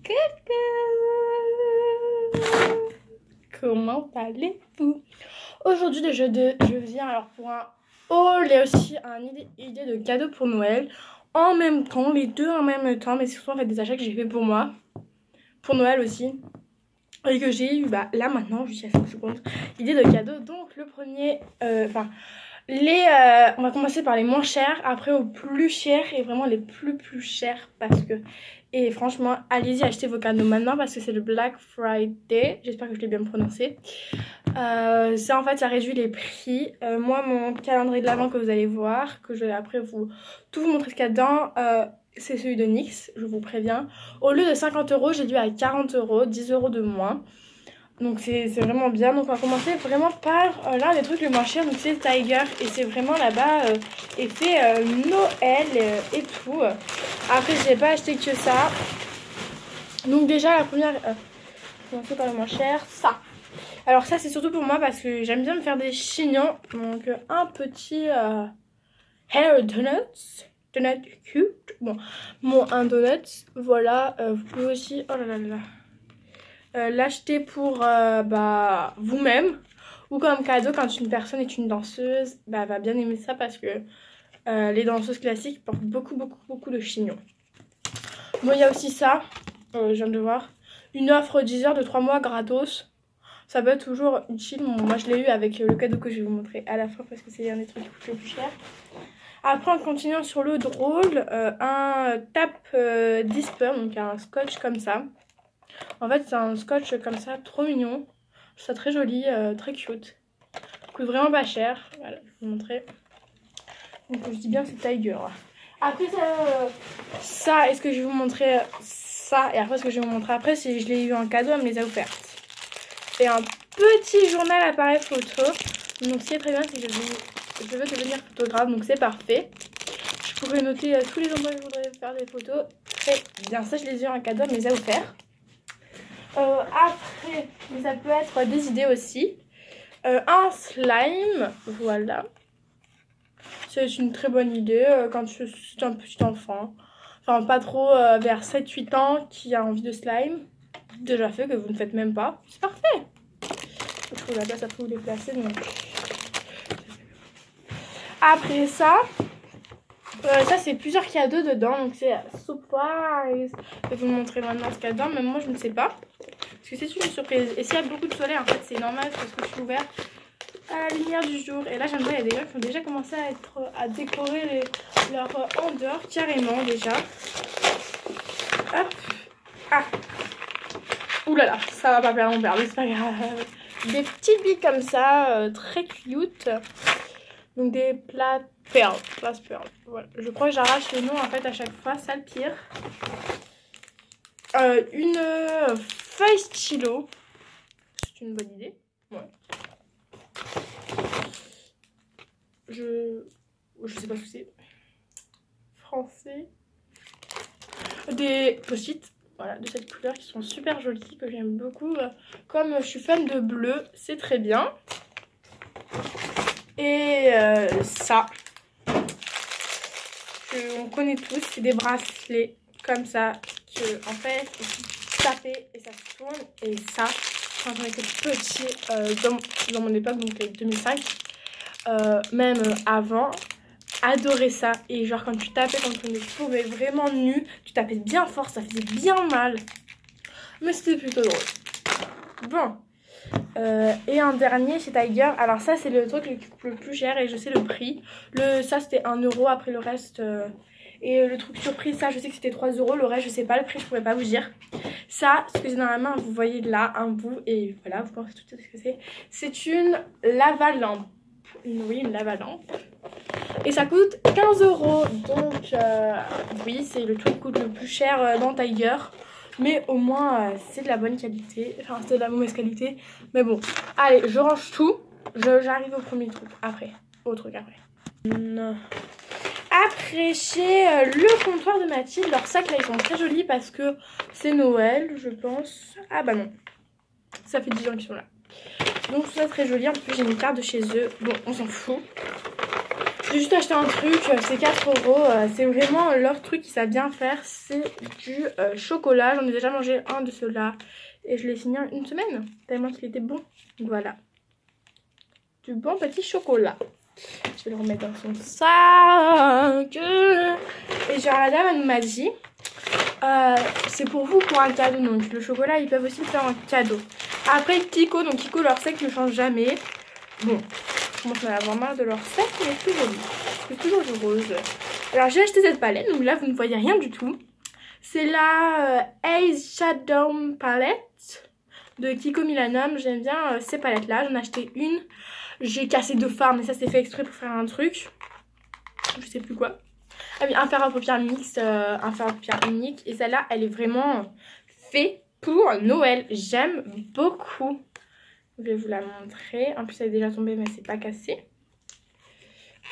Coucou. Comment allez-vous? Aujourd'hui je viens alors pour un haul et aussi une idée de cadeau pour Noël. En même temps, les deux en même temps, mais c'est surtout en fait des achats que j'ai fait pour moi. Pour Noël aussi. Et que j'ai eu là maintenant, juste il y a 5 secondes, idée de cadeau. Donc le premier, on va commencer par les moins chers, après aux plus chers et vraiment les plus chers parce que... Et franchement, allez-y, achetez vos cadeaux maintenant parce que c'est le Black Friday. J'espère que je l'ai bien prononcé. Ça en fait, ça réduit les prix. Moi, mon calendrier de l'avant que vous allez voir, que je vais après tout vous montrer ce qu'il y a dedans, c'est celui de NYX, je vous préviens. Au lieu de 50 €, j'ai dû à 40 €, 10 € de moins. Donc c'est vraiment bien. Donc on va commencer vraiment par l'un des trucs les moins chers. Donc c'est Tiger. Et c'est vraiment là-bas effet Noël et tout. Après j'ai pas acheté que ça. Donc déjà la première, commencer par le moins cher, ça. Alors ça c'est surtout pour moi parce que j'aime bien me faire des chignons. Donc un petit hair donuts. Donut cute. Bon, un donut. Voilà. Vous pouvez aussi... Oh là là là. L'acheter pour vous-même ou comme cadeau quand une personne est une danseuse, va bien aimer ça parce que les danseuses classiques portent beaucoup de chignons. Bon, il y a aussi ça, je viens de voir, une offre 10 heures de 3 mois gratos. Ça peut être toujours utile. Bon, moi je l'ai eu avec le cadeau que je vais vous montrer à la fin parce que c'est un des trucs qui coûtent le plus cher. Après, en continuant sur le drôle, un tape disper, donc un scotch comme ça. En fait, c'est un scotch comme ça, trop mignon. Je trouve ça très joli, très cute. Coûte vraiment pas cher. Voilà, je vais vous montrer. Donc, je dis bien que c'est Tiger. Après, ça, est-ce que je vais vous montrer ça? Et après, ce que je vais vous montrer après, c'est je l'ai eu en cadeau, elle me les a offertes. Et un petit journal appareil photo. Donc, ce qui est très bien, c'est que je veux devenir photographe, donc c'est parfait. Je pourrais noter tous les endroits où je voudrais faire des photos. Très bien, ça, je les ai eu en cadeau, elle me les a offertes. Après, ça peut être des idées aussi. Un slime, voilà. C'est une très bonne idée quand tu es un petit enfant. Enfin, pas trop vers 7-8 ans qui a envie de slime. Déjà fait que vous ne faites même pas. C'est parfait. Je trouve la place après où les placer. Donc... Après ça, ça c'est plusieurs cadeaux dedans. Donc c'est surprise. Je vais vous le montrer maintenant ce qu'il y a dedans. Même moi je ne sais pas. Parce que c'est une surprise. Et s'il y a beaucoup de soleil, en fait, c'est normal parce que je suis ouverte à la lumière du jour. Et là, j'aime bien, il y a des gens qui ont déjà commencé à décorer leur en dehors, carrément, déjà. Hop. Ah. Ouh là là, ça va pas plaire à mon père, mais c'est pas grave. Des petites billes comme ça, très cute. Donc des plats perles. Voilà. Je crois que j'arrache les noms, en fait, à chaque fois. Ça, le pire. Une feuille stylo, c'est une bonne idée. Ouais. Je sais pas ce que c'est. Français. Des post-it, voilà, de cette couleur qui sont super jolies, que j'aime beaucoup. Comme je suis fan de bleu, c'est très bien. Et ça, on connaît tous, c'est des bracelets comme ça. En fait, il faut taper et ça se tourne. Et ça, quand on était petit, dans mon époque, donc 2005, même avant, adorais ça. Et genre quand tu tapais, quand on est tombé vraiment nu, tu tapais bien fort, ça faisait bien mal. Mais c'était plutôt drôle. Bon. Et un dernier chez Tiger. Alors ça c'est le truc le plus cher et je sais le prix. Ça c'était 1 €, après le reste... Et le truc surprise, ça je sais que c'était 3 €. Le reste je sais pas le prix, je pourrais pas vous dire. Ça, ce que j'ai dans la main, vous voyez là un bout. Et voilà, vous pensez tout de suite ce que c'est. C'est une lava-lampe. Oui, une lava-lampe. Et ça coûte 15 €. Donc oui, c'est le truc qui coûte le plus cher dans Tiger. Mais au moins c'est de la bonne qualité. Enfin c'est de la mauvaise qualité. Mais bon, allez, je range tout. J'arrive au premier truc après. Au truc après. Après, chez le comptoir de Mathilde, leurs sacs là ils sont très jolis parce que c'est Noël, je pense. Ah bah non, ça fait 10 ans qu'ils sont là. Donc tout ça très joli. En plus j'ai une carte de chez eux. Bon, on s'en fout. J'ai juste acheté un truc, c'est 4 euros. C'est vraiment leur truc qu'ils savent bien faire. C'est du chocolat. J'en ai déjà mangé un de ceux-là. Et je l'ai fini en une semaine. Tellement qu'il était bon. Voilà. Du bon petit chocolat. Je vais le remettre dans son sac. Et genre la dame elle m'a dit c'est pour vous pour un cadeau. Donc le chocolat ils peuvent aussi le faire en cadeau. Après Kiko, donc Kiko leur sec ne change jamais. Bon, je commence à avoir marre de leur sec mais c'est joli. C'est toujours du rose. Alors j'ai acheté cette palette. Donc là vous ne voyez rien du tout. C'est la Ace Shadow Palette de Kiko Millennium. J'aime bien ces palettes là. J'en ai acheté une. J'ai cassé 2 fards, mais ça c'est fait exprès pour faire un truc. Je sais plus quoi. Ah oui, un fard à paupières mixte, un fard à paupières unique. Et celle-là, elle est vraiment faite pour Noël. J'aime beaucoup. Je vais vous la montrer. En plus, elle est déjà tombée, mais c'est pas cassé.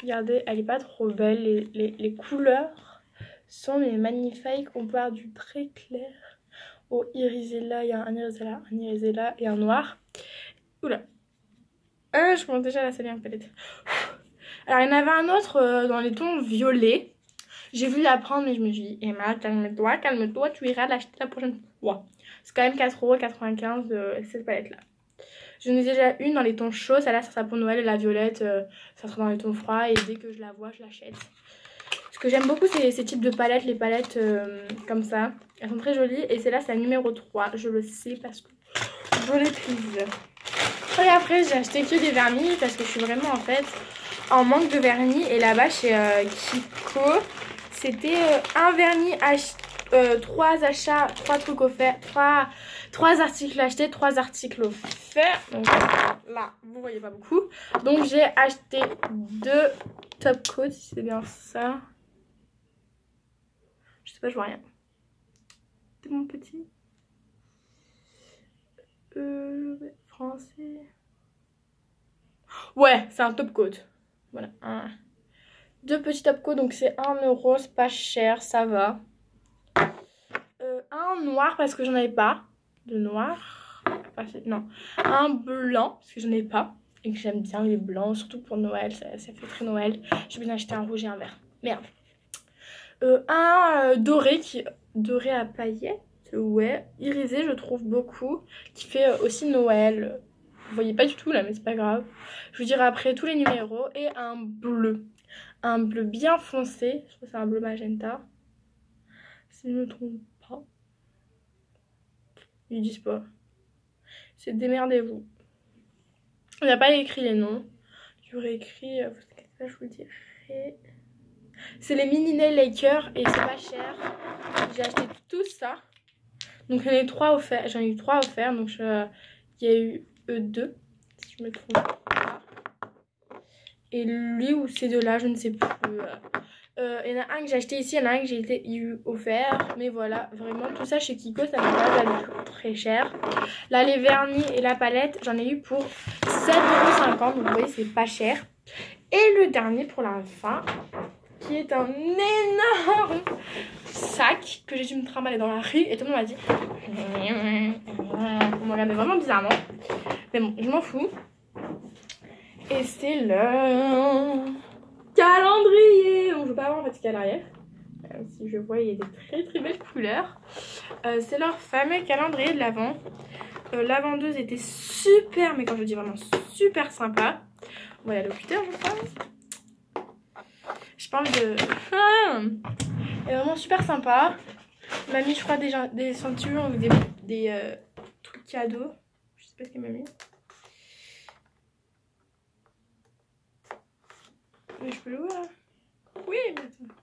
Regardez, elle est pas trop belle. Les couleurs sont mais magnifiques. On part du très clair au irisé là. Il y a un irisé là et un noir. Oula. Je commence déjà à la salir en palette. Alors il y en avait un autre dans les tons violets. J'ai voulu la prendre mais je me suis dit Emma calme-toi, tu iras l'acheter la prochaine fois. C'est quand même 4,95 € cette palette là. J'en ai déjà une dans les tons chauds, celle-là ça sera pour Noël et la violette ça sera dans les tons froids et dès que je la vois je l'achète. Ce que j'aime beaucoup c'est ces types de palettes, les palettes comme ça. Elles sont très jolies et celle-là c'est la numéro 3, je le sais parce que je l'ai prise. Et après j'ai acheté que des vernis parce que je suis vraiment en fait en manque de vernis. Et là-bas chez Kiko c'était un vernis, 3 achats, 3 trucs offerts, 3 articles achetés, 3 articles offerts. Donc là vous voyez pas beaucoup. Donc j'ai acheté 2 top coats, si c'est bien ça. Je sais pas, je vois rien. C'est mon petit français. Ouais, c'est un top coat. Voilà. 2 petits top coats, donc c'est 1 €, c'est pas cher, ça va. Un noir parce que j'en avais pas. De noir. Non. Un blanc parce que j'en ai pas. Et que j'aime bien les blancs, surtout pour Noël. Ça fait très Noël. J'ai bien acheté un rouge et un vert. Merde. Un doré doré à paillettes. Ouais, irisé je trouve beaucoup, qui fait aussi Noël. Vous voyez pas du tout là mais c'est pas grave. Je vous dirai après tous les numéros. Et un bleu bien foncé, je crois que c'est un bleu magenta si je ne me trompe pas. Ils disent pas, c'est démerdez-vous. Il n'y a pas écrit les noms. J'aurais écrit, je vous dirai. C'est les mini nail lakers et c'est pas cher. J'ai acheté tout ça. Donc j'en ai eu 3 offerts. Donc il y a eu 2 si je me trompe pas. Et lui ou ces deux-là, je ne sais plus. Il y en a un que j'ai acheté ici, il y en a un que j'ai eu offert. Mais voilà, vraiment tout ça chez Kiko, ça m'a pas valu très cher. Là les vernis et la palette, j'en ai eu pour 7,50 €. Donc vous voyez, c'est pas cher. Et le dernier pour la fin, qui est un énorme sac que j'ai dû me trimballer dans la rue et tout le monde m'a dit on me regardait vraiment bizarrement mais bon je m'en fous. Et c'est le calendrier. Donc je veux pas avoir un petit calendrier si je vois il y a des très très belles couleurs. C'est leur fameux calendrier de l'Avent. La vendeuse était super, mais quand je dis vraiment super sympa. Voilà le cutter je pense. Je parle de... Elle est vraiment super sympa. Elle m'a mis je crois des ceintures avec des trucs cadeaux. Je sais pas ce qu'elle m'a mis. Mais je peux le voir. Oui mais attends.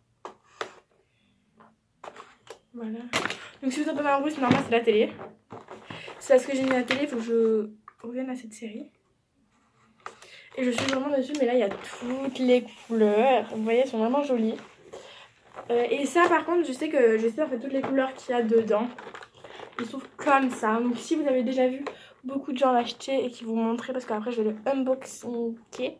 Voilà. Donc si vous entendez un bruit c'est normal, c'est la télé. C'est parce que j'ai mis la télé, il faut que je revienne à cette série. Et je suis vraiment dessus, mais là il y a toutes les couleurs. Vous voyez, elles sont vraiment jolies. Et ça par contre, je sais en fait toutes les couleurs qu'il y a dedans. Ils sont comme ça. Donc si vous avez déjà vu beaucoup de gens l'acheter et qui vous montrer, parce qu'après je vais le unboxer.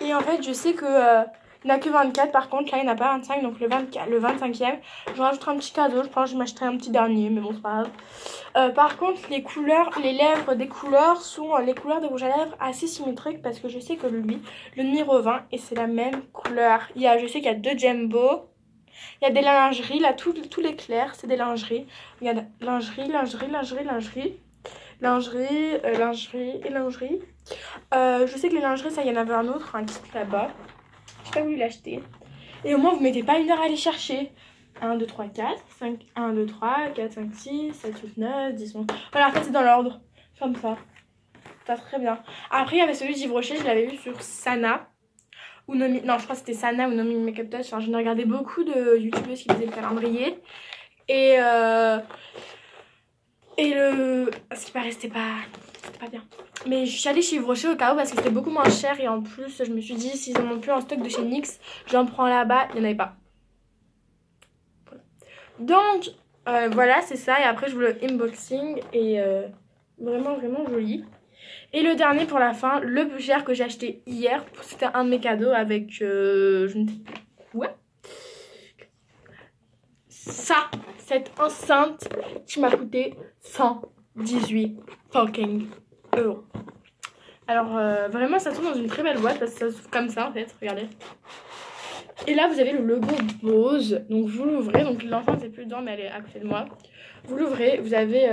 Et en fait je sais que il n'y en a que 24 par contre, là il n'y en a pas 25. Donc le 25e, je rajouterai un petit cadeau. Je pense que je m'achèterai un petit dernier, mais bon c'est pas grave. Par contre, les couleurs, les lèvres des couleurs sont les couleurs des rouges à lèvres assez symétriques parce que je sais que lui, le mien revint et c'est la même couleur. Je sais qu'il y a 2 Jumbo, il y a des lingeries, là tous les clairs, c'est des lingeries. Regarde, lingerie, et lingerie. Je sais que les lingeries, ça, il y en avait un autre, un kit là-bas. Je sais pas où il l'a acheté. Et au moins, vous mettez pas 1 heure à aller chercher. 1, 2, 3, 4, 5, 1, 2, 3, 4, 5, 6, 7, 8, 9, 10, 11. Voilà, en fait, c'est dans l'ordre. Comme ça. Ça très bien. Après, il y avait celui d'Yves Rocher, je l'avais vu sur Sana. Ou Nomi... Non, je crois que c'était Sana ou Nomi Makeup Touch. Enfin, j'en ai regardé beaucoup de youtubeuses qui faisaient le calendrier. Et ce qui paraît, c'était pas bien. Mais je suis allée chez Yves Rocher au cas où parce que c'était beaucoup moins cher. Et en plus, je me suis dit, s'ils en ont plus en stock de chez NYX, j'en prends là-bas. Il n'y en avait pas. Donc voilà, c'est ça. Et après je vous le unboxing. Et vraiment joli. Et le dernier pour la fin, le plus cher que j'ai acheté hier. C'était un de mes cadeaux avec je ne sais plus. Ouais. Ça, cette enceinte qui m'a coûté 118 fucking euros. Alors vraiment ça se trouve dans une très belle boîte parce que ça s'ouvre comme ça en fait, regardez. Et là, vous avez le logo Bose. Donc, vous l'ouvrez. Donc, l'enfant, c'est plus dedans, mais elle est à côté de moi. Vous l'ouvrez. Vous avez...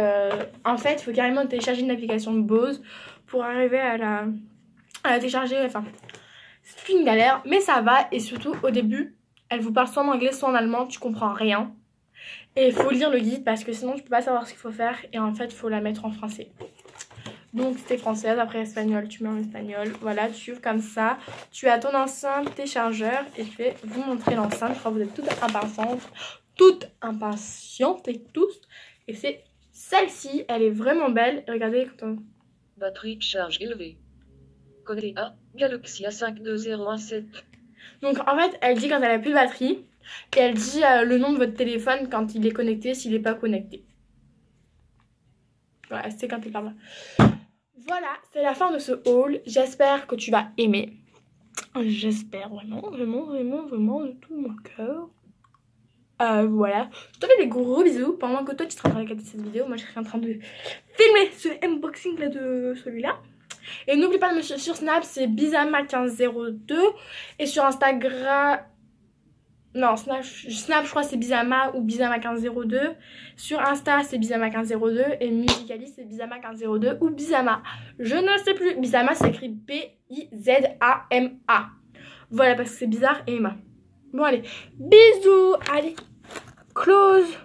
en fait, il faut carrément télécharger une application de Bose pour arriver à la télécharger. Enfin, c'est une galère, mais ça va. Et surtout, au début, elle vous parle soit en anglais, soit en allemand. Tu comprends rien. Et il faut lire le guide parce que sinon, tu peux pas savoir ce qu'il faut faire. Et en fait, il faut la mettre en français. Donc c'était française, après espagnol, tu mets en espagnol. Voilà, tu ouvres comme ça. Tu as ton enceinte, tes chargeurs. Et je vais vous montrer l'enceinte. Je crois que vous êtes toutes impatientes et tous. Et c'est celle-ci. Elle est vraiment belle. Regardez quand on... Batterie de charge élevée. Connecté à Galaxy A52017. Donc en fait, elle dit quand elle a plus de batterie. Et elle dit le nom de votre téléphone quand il est connecté, s'il n'est pas connecté. Voilà, c'est quand il parle. Voilà, c'est la fin de ce haul. J'espère que tu vas aimer. J'espère vraiment de tout mon cœur. Voilà. Je te fais des gros bisous. Pendant que toi tu seras en train de regarder cette vidéo, moi je serai en train de filmer ce unboxing là de celui-là. Et n'oublie pas de me suivre sur Snap, c'est Bizama1502. Et sur Instagram... Non, Snap je crois c'est Bizama ou Bizama1502. Sur Insta c'est Bizama1502. Et Musical.ly c'est Bizama1502 ou Bizama. Je ne sais plus. Bizama c'est écrit B-I-Z-A-M-A. Voilà parce que c'est bizarre et Emma. Bon allez, bisous. Allez, close.